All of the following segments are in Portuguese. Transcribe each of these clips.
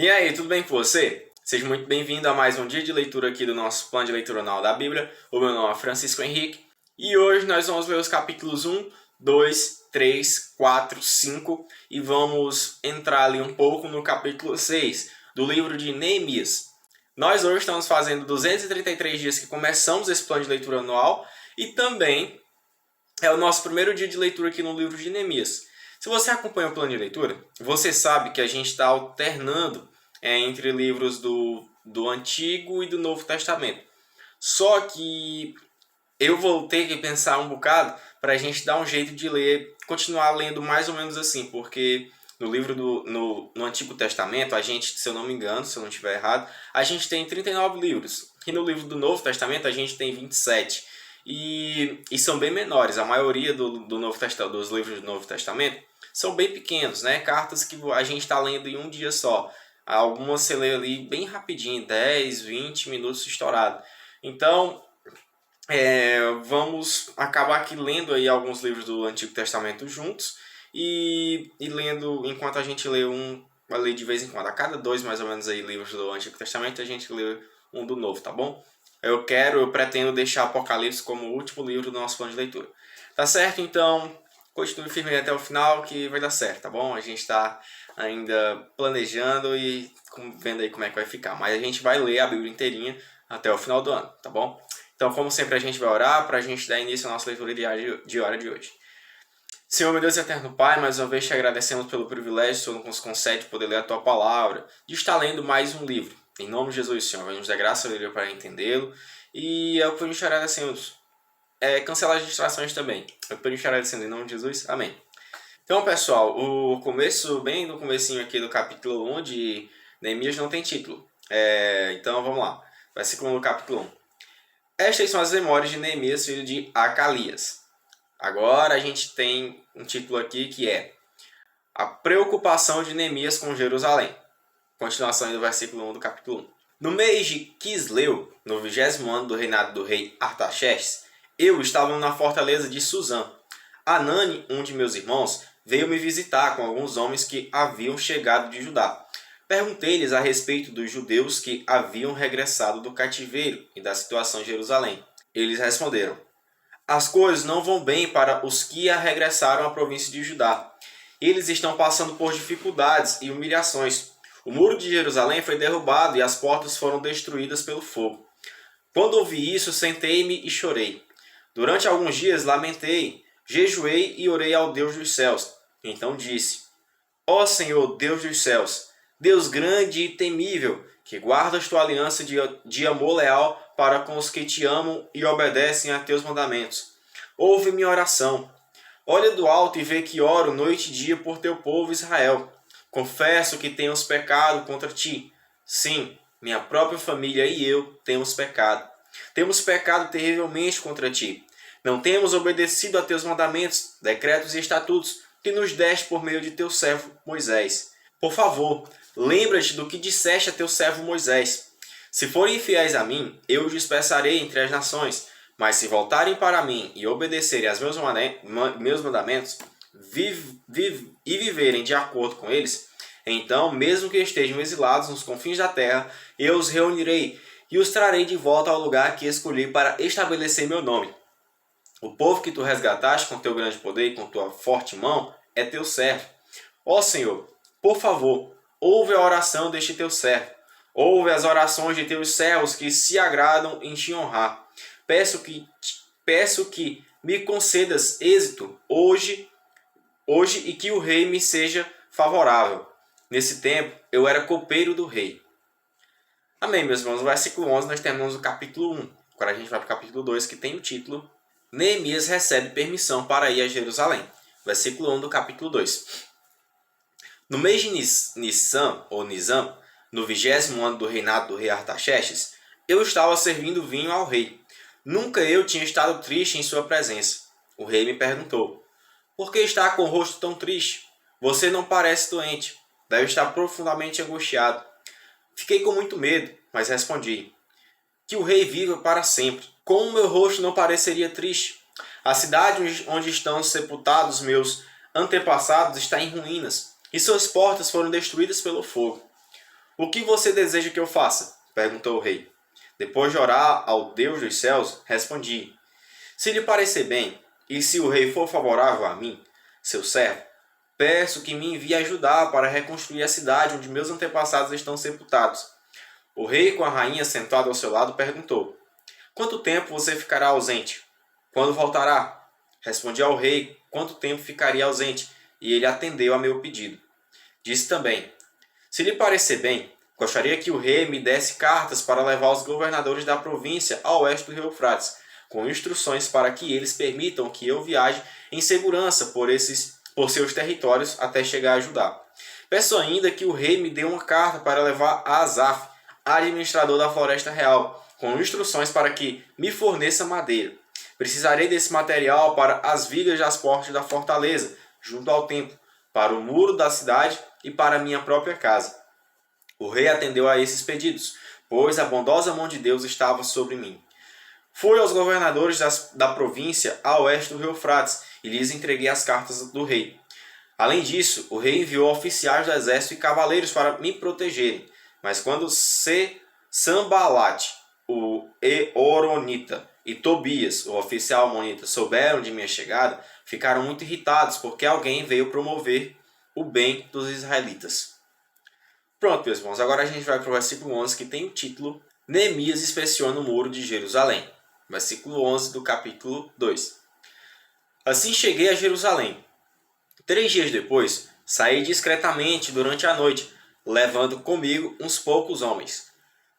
E aí, tudo bem com você? Seja muito bem-vindo a mais um dia de leitura aqui do nosso plano de leitura anual da Bíblia. O meu nome é Francisco Henrique e hoje nós vamos ler os capítulos 1, 2, 3, 4, 5 e vamos entrar ali um pouco no capítulo 6 do livro de Neemias. Nós hoje estamos fazendo 233 dias que começamos esse plano de leitura anual e também é o nosso primeiro dia de leitura aqui no livro de Neemias. Se você acompanha o plano de leitura, você sabe que a gente está alternando entre livros do Antigo e do Novo Testamento. Só que eu vou ter que pensar um bocado para a gente dar um jeito de ler, continuar lendo mais ou menos assim, porque no livro no Antigo Testamento, a gente, se eu não me engano, se eu não estiver errado, a gente tem 39 livros. E no livro do Novo Testamento a gente tem 27. E são bem menores. A maioria do Novo Testamento, dos livros do Novo Testamento são bem pequenos, né? Cartas que a gente está lendo em um dia só. Algumas você lê ali bem rapidinho, 10, 20 minutos estourado. Então, vamos acabar aqui lendo aí alguns livros do Antigo Testamento juntos e lendo enquanto a gente lê vai ler de vez em quando. A cada 2 mais ou menos aí livros do Antigo Testamento a gente lê um do Novo, tá bom? Eu pretendo deixar Apocalipse como o último livro do nosso plano de leitura. Tá certo? Então, continue firme até o final que vai dar certo, tá bom? A gente está ainda planejando e vendo aí como é que vai ficar. Mas a gente vai ler a Bíblia inteirinha até o final do ano, tá bom? Então, como sempre, a gente vai orar para a gente dar início à nossa leitura diária de hora de hoje. Senhor, meu Deus e eterno Pai, mais uma vez te agradecemos pelo privilégio que o Senhor nos concede de poder ler a Tua Palavra, de estar lendo mais um livro. Em nome de Jesus, Senhor, vai nos dar graça e para entendê-lo. E é o que a gente agradecemos. Cancelar as distrações também. É o que a gente agradecendo em nome de Jesus. Amém. Então, pessoal, bem no comecinho aqui do capítulo 1 de Neemias não tem título. Então, vamos lá. Versículo 1 do capítulo 1. Estas são as memórias de Neemias, filho de Acalias. Agora a gente tem um título aqui que é A Preocupação de Neemias com Jerusalém. Continuação do versículo 1 do capítulo 1. No mês de Quisleu, no 20º ano do reinado do rei Artaxerxes, eu estava na fortaleza de Suzã. Anani, um de meus irmãos, veio me visitar com alguns homens que haviam chegado de Judá. Perguntei-lhes a respeito dos judeus que haviam regressado do cativeiro e da situação em Jerusalém. Eles responderam: as coisas não vão bem para os que regressaram à província de Judá. Eles estão passando por dificuldades e humilhações. O muro de Jerusalém foi derrubado e as portas foram destruídas pelo fogo. Quando ouvi isso, sentei-me e chorei. Durante alguns dias lamentei, jejuei e orei ao Deus dos céus. Então disse: ó Senhor, Deus dos céus, Deus grande e temível, que guardas tua aliança de amor leal para com os que te amam e obedecem a teus mandamentos. Ouve minha oração. Olha do alto e vê que oro noite e dia por teu povo Israel. Confesso que temos pecado contra ti. Sim, minha própria família e eu temos pecado. Temos pecado terrivelmente contra ti. Não temos obedecido a teus mandamentos, decretos e estatutos que nos deste por meio de teu servo Moisés. Por favor, lembra-te do que disseste a teu servo Moisés. Se forem infiéis a mim, eu os dispersarei entre as nações. Mas se voltarem para mim e obedecerem aos meus mandamentos e viverem de acordo com eles, então, mesmo que estejam exilados nos confins da terra, eu os reunirei e os trarei de volta ao lugar que escolhi para estabelecer meu nome. O povo que tu resgataste com teu grande poder e com tua forte mão é teu servo. Ó Senhor, por favor, ouve a oração deste teu servo. Ouve as orações de teus servos que se agradam em te honrar. Peço que me concedas êxito hoje e que o rei me seja favorável. Nesse tempo, eu era copeiro do rei. Amém, meus irmãos. No versículo 11, nós terminamos o capítulo 1. Agora a gente vai para o capítulo 2, que tem o título Neemias recebe permissão para ir a Jerusalém. Versículo 1 do capítulo 2. No mês de Nisan, no 20º ano do reinado do rei Artaxerxes, eu estava servindo vinho ao rei. Nunca eu tinha estado triste em sua presença. O rei me perguntou: por que está com o rosto tão triste? Você não parece doente. Deve estar profundamente angustiado. Fiquei com muito medo, mas respondi: que o rei viva para sempre. Como meu rosto não pareceria triste? A cidade onde estão sepultados meus antepassados está em ruínas, e suas portas foram destruídas pelo fogo. O que você deseja que eu faça? Perguntou o rei. Depois de orar ao Deus dos céus, respondi: Se lhe parecer bem, e se o rei for favorável a mim, seu servo, peço que me envie ajudar para reconstruir a cidade onde meus antepassados estão sepultados. O rei, com a rainha sentada ao seu lado, perguntou: Quanto tempo você ficará ausente? Quando voltará? Respondi ao rei quanto tempo ficaria ausente, e ele atendeu a meu pedido. Disse também: Se lhe parecer bem, gostaria que o rei me desse cartas para levar aos governadores da província a oeste do rio Eufrates, com instruções para que eles permitam que eu viaje em segurança por seus territórios até chegar a Judá. Peço ainda que o rei me dê uma carta para levar a Asaf, administrador da floresta real, com instruções para que me forneça madeira. Precisarei desse material para as vigas das portas da fortaleza, junto ao templo, para o muro da cidade e para minha própria casa. O rei atendeu a esses pedidos, pois a bondosa mão de Deus estava sobre mim. Fui aos governadores da província a oeste do rio Eufrates e lhes entreguei as cartas do rei. Além disso, o rei enviou oficiais do exército e cavaleiros para me protegerem. Mas quando Sanbalate, o Eoronita, e Tobias, o oficial amonita, souberam de minha chegada, ficaram muito irritados porque alguém veio promover o bem dos israelitas. Pronto, meus irmãos, agora a gente vai para o versículo 11, que tem o título Neemias inspeciona o muro de Jerusalém. Versículo 11 do capítulo 2. Assim cheguei a Jerusalém. 3 dias depois, saí discretamente durante a noite, levando comigo uns poucos homens.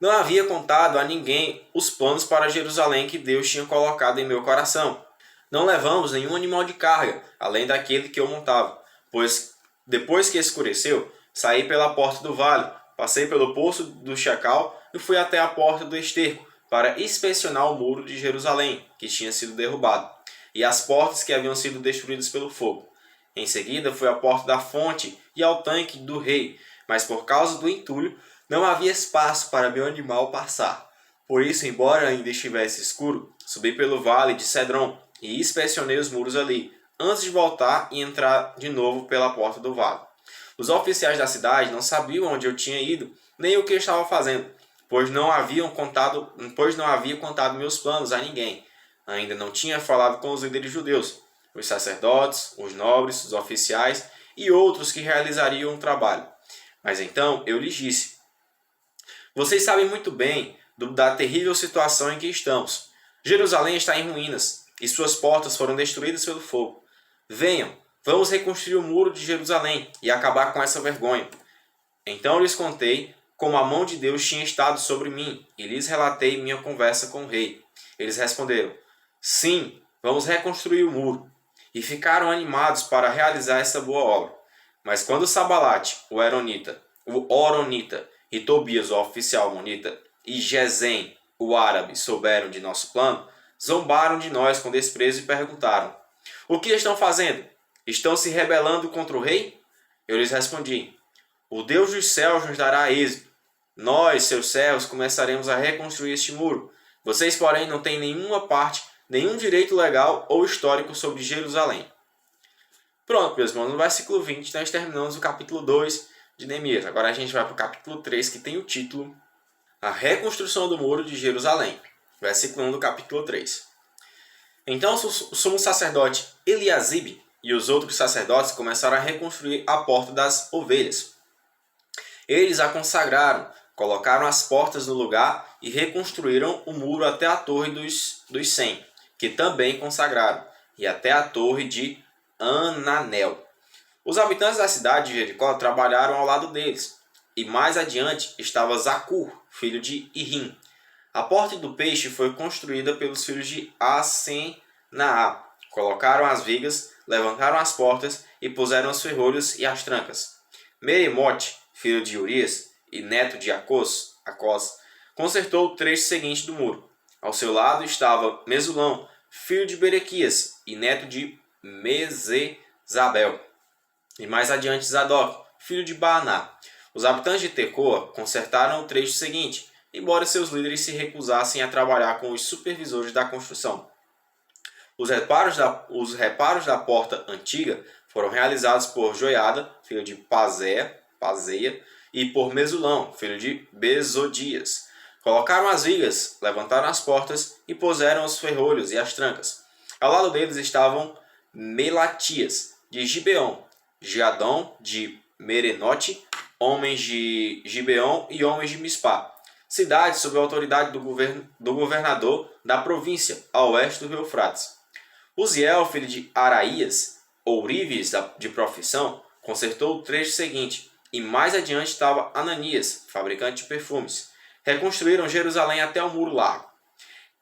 Não havia contado a ninguém os planos para Jerusalém que Deus tinha colocado em meu coração. Não levamos nenhum animal de carga, além daquele que eu montava, pois depois que escureceu, saí pela porta do vale, passei pelo poço do Chacal e fui até a porta do esterco para inspecionar o muro de Jerusalém, que tinha sido derrubado, e as portas que haviam sido destruídas pelo fogo. Em seguida fui à porta da fonte e ao tanque do rei, mas por causa do entulho não havia espaço para meu animal passar. Por isso, embora ainda estivesse escuro, subi pelo vale de Cedron e inspecionei os muros ali, antes de voltar e entrar de novo pela porta do vale. Os oficiais da cidade não sabiam onde eu tinha ido, nem o que eu estava fazendo, pois não havia contado meus planos a ninguém. Ainda não tinha falado com os líderes judeus, os sacerdotes, os nobres, os oficiais e outros que realizariam o trabalho. Mas então eu lhes disse: Vocês sabem muito bem da terrível situação em que estamos. Jerusalém está em ruínas e suas portas foram destruídas pelo fogo. Venham, vamos reconstruir o muro de Jerusalém e acabar com essa vergonha. Então lhes contei como a mão de Deus tinha estado sobre mim e lhes relatei minha conversa com o rei. Eles responderam: Sim, vamos reconstruir o muro. E ficaram animados para realizar essa boa obra. Mas quando Sabalate, o Oronita, e Tobias, o oficial amonita, e Gesem, o árabe, souberam de nosso plano, zombaram de nós com desprezo e perguntaram: O que estão fazendo? Estão se rebelando contra o rei? Eu lhes respondi: O Deus dos céus nos dará êxito. Nós, seus servos, começaremos a reconstruir este muro. Vocês, porém, não têm nenhuma parte, nenhum direito legal ou histórico sobre Jerusalém. Pronto, meus irmãos, no versículo 20 nós terminamos o capítulo 2 de Neemias. Agora a gente vai para o capítulo 3, que tem o título A Reconstrução do Muro de Jerusalém. Versículo 1 do capítulo 3. Então o sumo sacerdote Eliasibe e os outros sacerdotes começaram a reconstruir a porta das ovelhas. Eles a consagraram, colocaram as portas no lugar e reconstruíram o muro até a torre dos 100, que também consagraram, e até a torre de Ananel. Os habitantes da cidade de Jericó trabalharam ao lado deles, e mais adiante estava Zacur, filho de Irim. A porta do peixe foi construída pelos filhos de Assenaá. Colocaram as vigas, levantaram as portas e puseram os ferrolhos e as trancas. Meremote, filho de Urias e neto de Acós, consertou o trecho seguinte do muro. Ao seu lado estava Mesulão, filho de Berequias e neto de Mesezabel. E mais adiante Zadok, filho de Baaná. Os habitantes de Tecoa consertaram o trecho seguinte, embora seus líderes se recusassem a trabalhar com os supervisores da construção. Os reparos da porta antiga foram realizados por Joiada, filho de Pazeia, e por Mesulão, filho de Bezodias. Colocaram as vigas, levantaram as portas e puseram os ferrolhos e as trancas. Ao lado deles estavam Melatias, de Gibeon, Jadom, de Merenote, homens de Gibeon e homens de Mispá, cidades sob a autoridade do governador da província, a oeste do rio Eufrates. Uziel, filho de Araías, ourives de profissão, consertou o trecho seguinte, e mais adiante estava Ananias, fabricante de perfumes. Reconstruíram Jerusalém até o muro largo.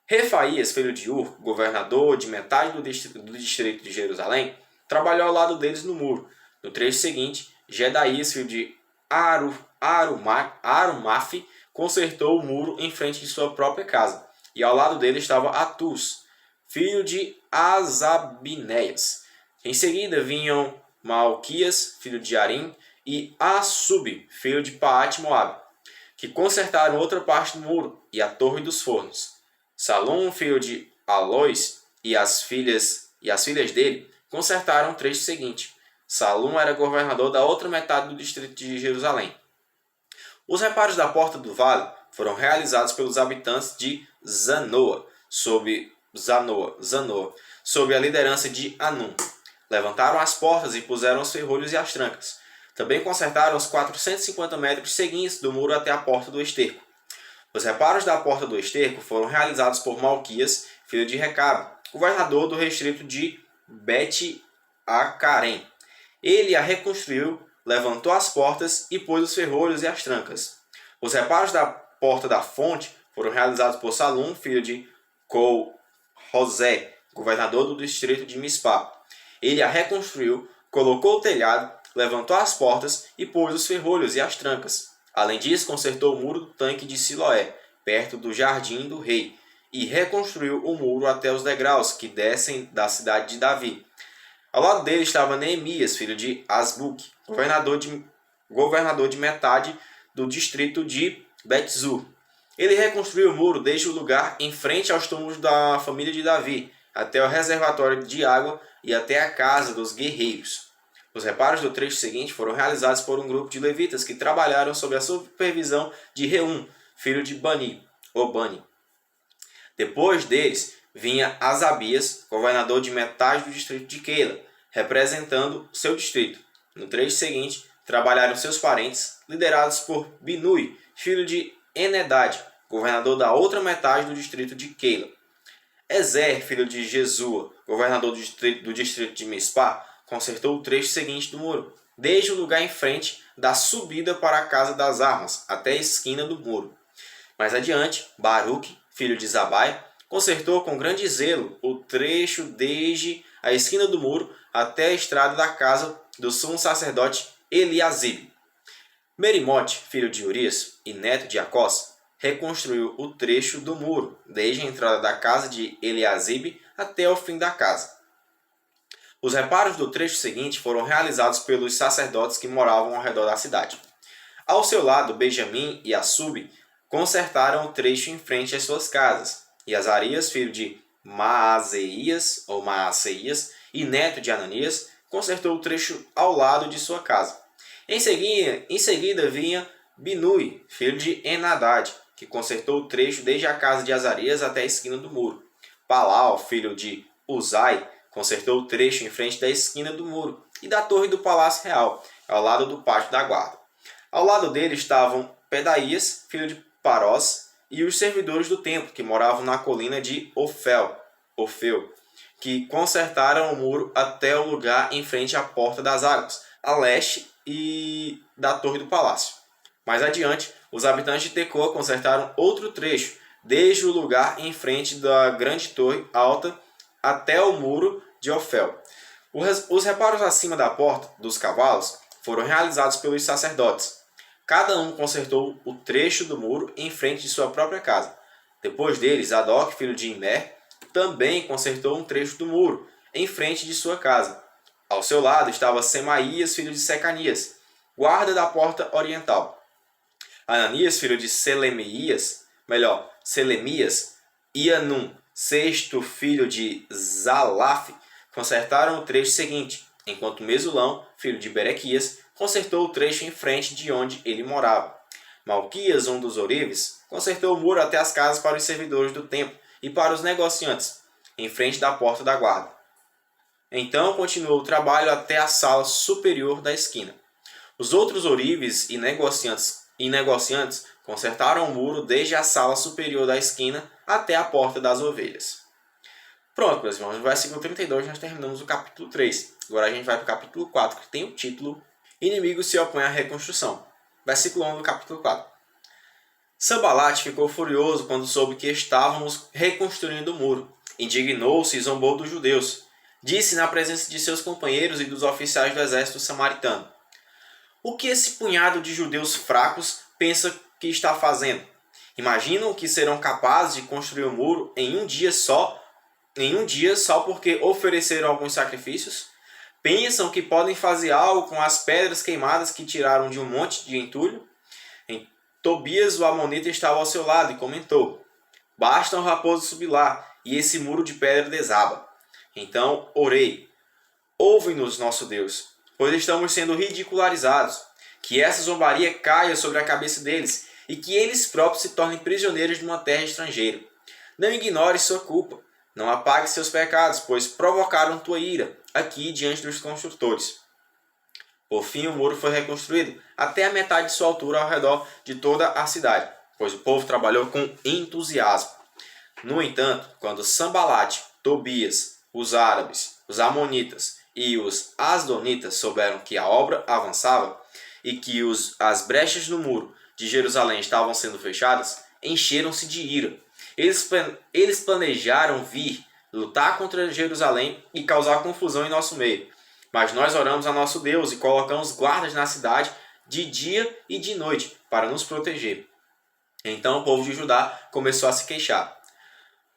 Refaías, filho de Ur, governador de metade do distrito de Jerusalém, trabalhou ao lado deles no muro. No trecho seguinte, Gedaías, filho de Arumaf, consertou o muro em frente de sua própria casa, e ao lado dele estava Atus, filho de Asabinéias. Em seguida vinham Malquias, filho de Arim, e Assub, filho de Paate-Moabe, que consertaram outra parte do muro e a torre dos fornos. Salom, filho de Alois, e as filhas dele consertaram o trecho seguinte. Salom era governador da outra metade do distrito de Jerusalém. Os reparos da porta do vale foram realizados pelos habitantes de Zanoa, sob a liderança de Anum. Levantaram as portas e puseram os ferrolhos e as trancas. Também consertaram os 450 metros seguintes do muro até a porta do esterco. Os reparos da porta do esterco foram realizados por Malquias, filho de Recabe, governador do distrito de Bet-Acarém. Ele a reconstruiu, levantou as portas e pôs os ferrolhos e as trancas. Os reparos da porta da fonte foram realizados por Salum, filho de Col-Rosé, governador do distrito de Mispá. Ele a reconstruiu, colocou o telhado, levantou as portas e pôs os ferrolhos e as trancas. Além disso, consertou o muro do tanque de Siloé, perto do jardim do rei, e reconstruiu o muro até os degraus que descem da cidade de Davi. Ao lado dele estava Neemias, filho de Asbuque, governador de metade do distrito de Bet-Zur. Ele reconstruiu o muro desde o lugar em frente aos túmulos da família de Davi, até o reservatório de água e até a casa dos guerreiros. Os reparos do trecho seguinte foram realizados por um grupo de levitas que trabalharam sob a supervisão de Reum, filho de Bani. Depois deles vinha Asabias, governador de metade do distrito de Keila, representando seu distrito. No trecho seguinte, trabalharam seus parentes, liderados por Binui, filho de Enedade, governador da outra metade do distrito de Keila. Ezer, filho de Jesua, governador do distrito de Mispá, consertou o trecho seguinte do muro, desde o lugar em frente da subida para a Casa das Armas, até a esquina do muro. Mais adiante, Baruque, filho de Zabai, consertou com grande zelo o trecho desde a esquina do muro até a estrada da casa do sumo sacerdote Eliasibe. Merimote, filho de Urias e neto de Acós, reconstruiu o trecho do muro, desde a entrada da casa de Eliasibe até o fim da casa. Os reparos do trecho seguinte foram realizados pelos sacerdotes que moravam ao redor da cidade. Ao seu lado, Benjamim e Assub consertaram o trecho em frente às suas casas, e Azarias, filho de Maaseias e neto de Ananias, consertou o trecho ao lado de sua casa. Em seguida vinha Binui, filho de Enadade, que consertou o trecho desde a casa de Azarias até a esquina do muro. Palal, filho de Uzai, consertou o trecho em frente da esquina do muro e da torre do palácio real, ao lado do pátio da guarda. Ao lado dele estavam Pedaías, filho de Parós, e os servidores do templo, que moravam na colina de Ofeu, que consertaram o muro até o lugar em frente à Porta das Águas, a leste e da torre do palácio. Mais adiante, os habitantes de Tecoa consertaram outro trecho, desde o lugar em frente da grande torre alta até o muro de Ofel. Os reparos acima da porta dos cavalos foram realizados pelos sacerdotes. Cada um consertou o trecho do muro em frente de sua própria casa. Depois deles, Zadok, filho de Imer, também consertou um trecho do muro em frente de sua casa. Ao seu lado estava Semaías, filho de Secanias, guarda da porta oriental. Ananias, filho de Selemias, e Anum, sexto filho de Zalaf, consertaram o trecho seguinte, enquanto Mesulão, filho de Berequias, consertou o trecho em frente de onde ele morava. Malquias, um dos ourives, consertou o muro até as casas para os servidores do templo e para os negociantes, em frente da porta da guarda. Então continuou o trabalho até a sala superior da esquina. Os outros ourives e negociantes consertaram o muro desde a sala superior da esquina até a porta das ovelhas. Pronto, meus irmãos, no versículo 32 nós terminamos o capítulo 3. Agora a gente vai para o capítulo 4, que tem o título Inimigos se opõem à reconstrução. Versículo 1 do capítulo 4. Sanbalate ficou furioso quando soube que estávamos reconstruindo o muro. Indignou-se e zombou dos judeus. Disse na presença de seus companheiros e dos oficiais do exército samaritano: o que esse punhado de judeus fracos pensa que está fazendo? Imaginam que serão capazes de construir o muro em um dia só porque ofereceram alguns sacrifícios? Pensam que podem fazer algo com as pedras queimadas que tiraram de um monte de entulho? Tobias, o amonita, estava ao seu lado e comentou: basta um raposo subir lá e esse muro de pedra desaba. Então orei: ouve-nos, nosso Deus, pois estamos sendo ridicularizados. Que essa zombaria caia sobre a cabeça deles e que eles próprios se tornem prisioneiros de uma terra estrangeira. Não ignore sua culpa. Não apague seus pecados, pois provocaram tua ira aqui diante dos construtores. Por fim, o muro foi reconstruído até a metade de sua altura ao redor de toda a cidade, pois o povo trabalhou com entusiasmo. No entanto, quando Sanbalate, Tobias, os árabes, os amonitas e os asdonitas souberam que a obra avançava e que as brechas no muro de Jerusalém estavam sendo fechadas, encheram-se de ira. Eles planejaram vir, lutar contra Jerusalém e causar confusão em nosso meio. Mas nós oramos a nosso Deus e colocamos guardas na cidade de dia e de noite para nos proteger. Então o povo de Judá começou a se queixar.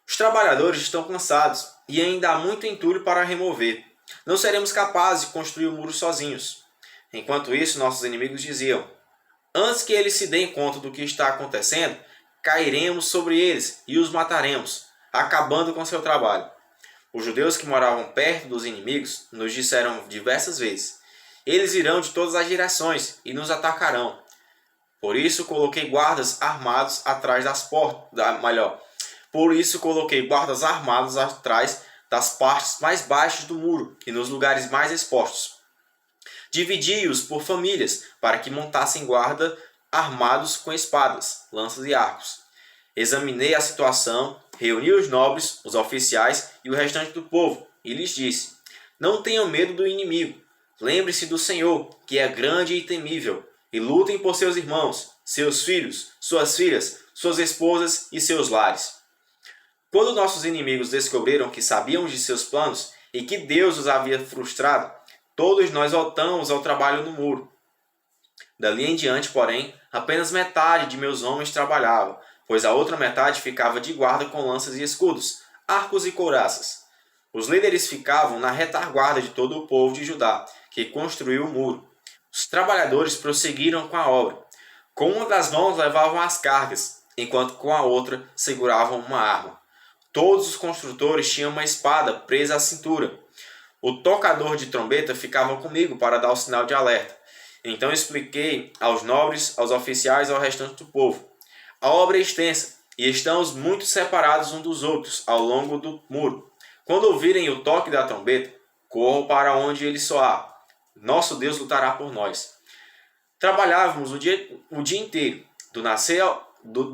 Os trabalhadores estão cansados e ainda há muito entulho para remover. Não seremos capazes de construir o muro sozinhos. Enquanto isso, nossos inimigos diziam: antes que eles se deem conta do que está acontecendo, cairemos sobre eles e os mataremos, acabando com seu trabalho. Os judeus que moravam perto dos inimigos nos disseram diversas vezes: eles irão de todas as direções e nos atacarão. Por isso coloquei guardas armados atrás das portas, das partes mais baixas do muro e nos lugares mais expostos. Dividi-os por famílias para que montassem guarda armados com espadas, lanças e arcos. Examinei a situação, reuni os nobres, os oficiais e o restante do povo, e lhes disse: não tenham medo do inimigo. Lembre-se do Senhor, que é grande e temível, e lutem por seus irmãos, seus filhos, suas filhas, suas esposas e seus lares. Quando nossos inimigos descobriram que sabíamos de seus planos e que Deus os havia frustrado, todos nós voltamos ao trabalho no muro. Dali em diante, porém, apenas metade de meus homens trabalhava, pois a outra metade ficava de guarda com lanças e escudos, arcos e couraças. Os líderes ficavam na retaguarda de todo o povo de Judá, que construiu o muro. Os trabalhadores prosseguiram com a obra. Com uma das mãos levavam as cargas, enquanto com a outra seguravam uma arma. Todos os construtores tinham uma espada presa à cintura. O tocador de trombeta ficava comigo para dar o sinal de alerta. Então expliquei aos nobres, aos oficiais e ao restante do povo: a obra é extensa e estamos muito separados uns dos outros ao longo do muro. Quando ouvirem o toque da trombeta, corram para onde ele soar. Nosso Deus lutará por nós. Trabalhávamos o dia inteiro, do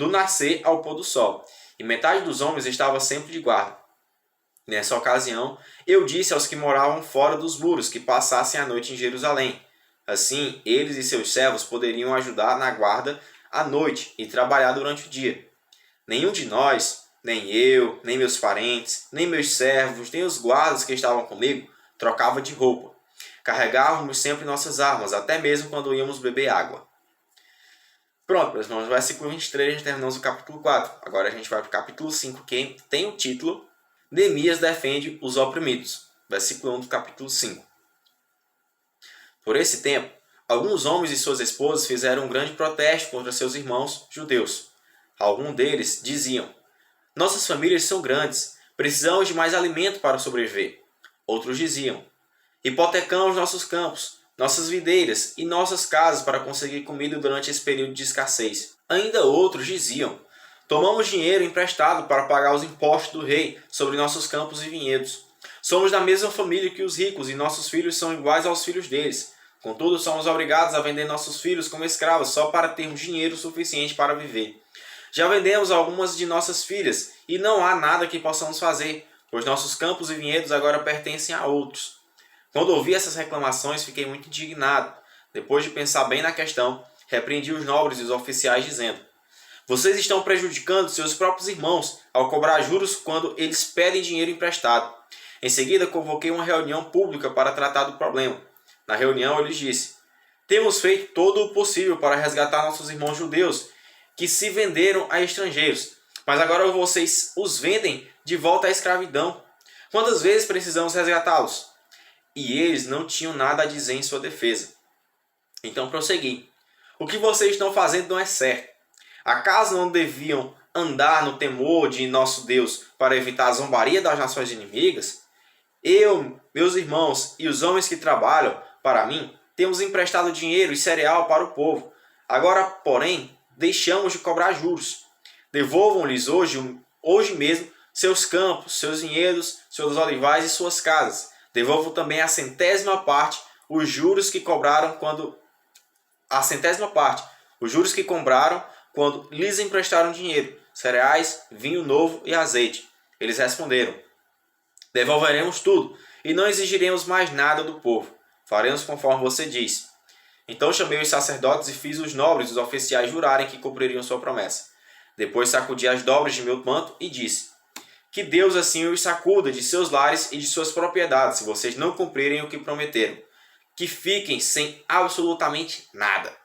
nascer ao pôr do sol, e metade dos homens estava sempre de guarda. Nessa ocasião, eu disse aos que moravam fora dos muros que passassem a noite em Jerusalém. Assim, eles e seus servos poderiam ajudar na guarda à noite e trabalhar durante o dia. Nenhum de nós, nem eu, nem meus parentes, nem meus servos, nem os guardas que estavam comigo, trocava de roupa. Carregávamos sempre nossas armas, até mesmo quando íamos beber água. Pronto, meus irmãos, no versículo 23 já terminamos o capítulo 4. Agora a gente vai para o capítulo 5, que tem o título Neemias defende os oprimidos. Versículo 1 do capítulo 5. Por esse tempo, alguns homens e suas esposas fizeram um grande protesto contra seus irmãos judeus. Alguns deles diziam: nossas famílias são grandes, precisamos de mais alimento para sobreviver. Outros diziam: hipotecamos nossos campos, nossas videiras e nossas casas para conseguir comida durante esse período de escassez. Ainda outros diziam: tomamos dinheiro emprestado para pagar os impostos do rei sobre nossos campos e vinhedos. Somos da mesma família que os ricos e nossos filhos são iguais aos filhos deles. Contudo, somos obrigados a vender nossos filhos como escravos só para termos dinheiro suficiente para viver. Já vendemos algumas de nossas filhas e não há nada que possamos fazer, pois nossos campos e vinhedos agora pertencem a outros. Quando ouvi essas reclamações, fiquei muito indignado. Depois de pensar bem na questão, repreendi os nobres e os oficiais, dizendo: vocês estão prejudicando seus próprios irmãos ao cobrar juros quando eles pedem dinheiro emprestado. Em seguida, convoquei uma reunião pública para tratar do problema. Na reunião, eu lhes disse: temos feito todo o possível para resgatar nossos irmãos judeus que se venderam a estrangeiros, mas agora vocês os vendem de volta à escravidão. Quantas vezes precisamos resgatá-los? E eles não tinham nada a dizer em sua defesa. Então prossegui: o que vocês estão fazendo não é certo. Acaso não deviam andar no temor de nosso Deus para evitar a zombaria das nações inimigas? Eu, meus irmãos e os homens que trabalham para mim, temos emprestado dinheiro e cereal para o povo. Agora, porém, deixamos de cobrar juros. Devolvam-lhes hoje mesmo seus campos, seus vinhedos, seus olivais e suas casas. Devolvam também a centésima parte os juros que cobraram quando lhes emprestaram dinheiro, cereais, vinho novo e azeite. Eles responderam: devolveremos tudo e não exigiremos mais nada do povo. Faremos conforme você diz. Então chamei os sacerdotes e fiz os nobres e os oficiais jurarem que cumpririam sua promessa. Depois sacudi as dobras de meu manto e disse: que Deus assim os sacuda de seus lares e de suas propriedades, se vocês não cumprirem o que prometeram. Que fiquem sem absolutamente nada.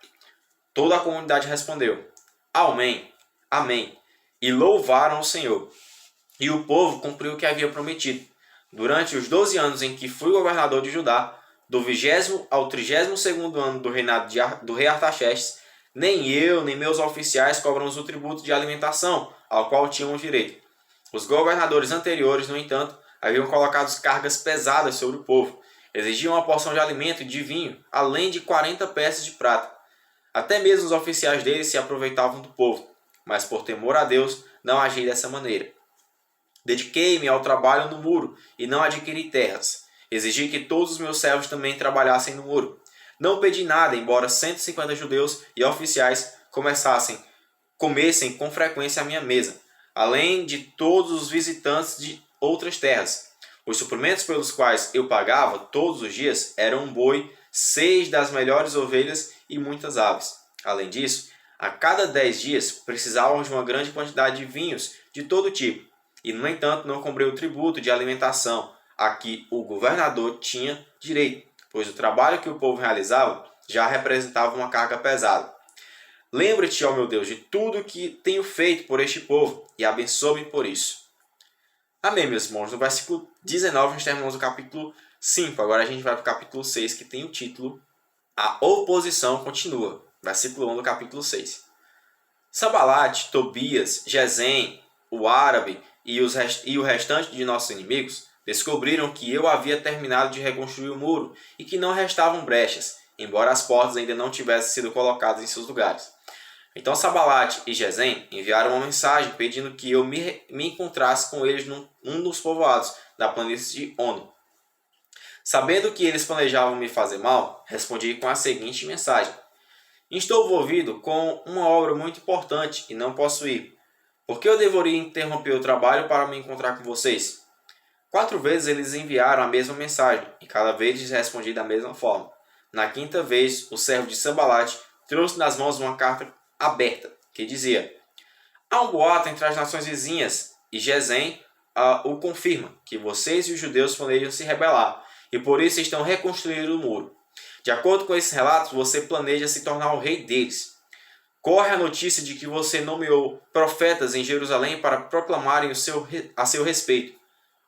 Toda a comunidade respondeu: amém, amém, e louvaram o Senhor. E o povo cumpriu o que havia prometido. Durante os 12 anos em que fui governador de Judá, do 20º ao 32º ano do reinado do rei Artaxerxes, nem eu nem meus oficiais cobramos o tributo de alimentação ao qual tínhamos direito. Os governadores anteriores, no entanto, haviam colocado cargas pesadas sobre o povo. Exigiam uma porção de alimento e de vinho, além de 40 peças de prata. Até mesmo os oficiais deles se aproveitavam do povo, mas por temor a Deus não agi dessa maneira. Dediquei-me ao trabalho no muro e não adquiri terras. Exigi que todos os meus servos também trabalhassem no muro. Não pedi nada, embora 150 judeus e oficiais comessem com frequência à minha mesa, além de todos os visitantes de outras terras. Os suprimentos pelos quais eu pagava todos os dias eram um boi, 6 das melhores ovelhas e muitas aves. Além disso, a cada 10 dias precisávamos de uma grande quantidade de vinhos de todo tipo, e no entanto não cobrei o tributo de alimentação a que o governador tinha direito, pois o trabalho que o povo realizava já representava uma carga pesada. Lembra-te, ó meu Deus, de tudo que tenho feito por este povo e abençoe-me por isso. Amém, meus irmãos. No versículo 19 nós terminamos o capítulo 5. Agora a gente vai para o capítulo 6, que tem o título A Oposição Continua. Versículo 1 do capítulo 6. Sanbalate, Tobias, Gesem, o árabe e o restante de nossos inimigos descobriram que eu havia terminado de reconstruir o muro e que não restavam brechas, embora as portas ainda não tivessem sido colocadas em seus lugares. Então Sanbalate e Gesem enviaram uma mensagem pedindo que eu me encontrasse com eles num dos povoados da planície de Ono. Sabendo que eles planejavam me fazer mal, respondi com a seguinte mensagem: estou envolvido com uma obra muito importante e não posso ir. Por que eu deveria interromper o trabalho para me encontrar com vocês? 4 vezes eles enviaram a mesma mensagem, e cada vez lhes respondi da mesma forma. Na 5ª vez, o servo de Sanbalate trouxe nas mãos uma carta aberta, que dizia: há um boato entre as nações vizinhas, e Gesem o confirma, que vocês e os judeus planejam se rebelar, e por isso estão reconstruindo o muro. De acordo com esses relatos, você planeja se tornar o rei deles. Corre a notícia de que você nomeou profetas em Jerusalém para proclamarem a seu respeito.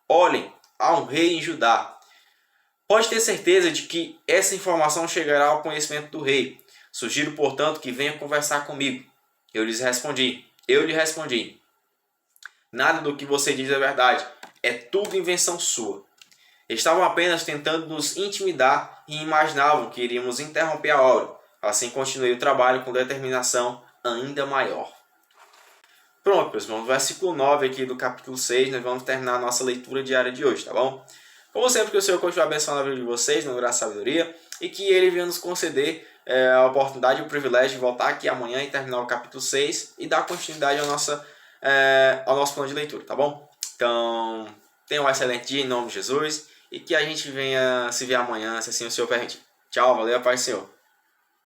Olhem, há um rei em Judá. Pode ter certeza de que essa informação chegará ao conhecimento do rei. Sugiro, portanto, que venha conversar comigo. Eu lhe respondi: nada do que você diz é verdade. É tudo invenção sua. Estavam apenas tentando nos intimidar e imaginavam que iríamos interromper a obra. Assim continuei o trabalho com determinação ainda maior. Pronto, meus irmãos, no versículo 9 aqui do capítulo 6, nós vamos terminar a nossa leitura diária de hoje, tá bom? Como sempre, que o Senhor continue abençoando a vida de vocês, no graça e sabedoria, e que Ele venha nos conceder a oportunidade e o privilégio de voltar aqui amanhã e terminar o capítulo 6 e dar continuidade ao nosso plano de leitura, tá bom? Então, tenha um excelente dia em nome de Jesus e que a gente venha se ver amanhã, se assim o Senhor permitir. Tchau, valeu, a paz do Senhor.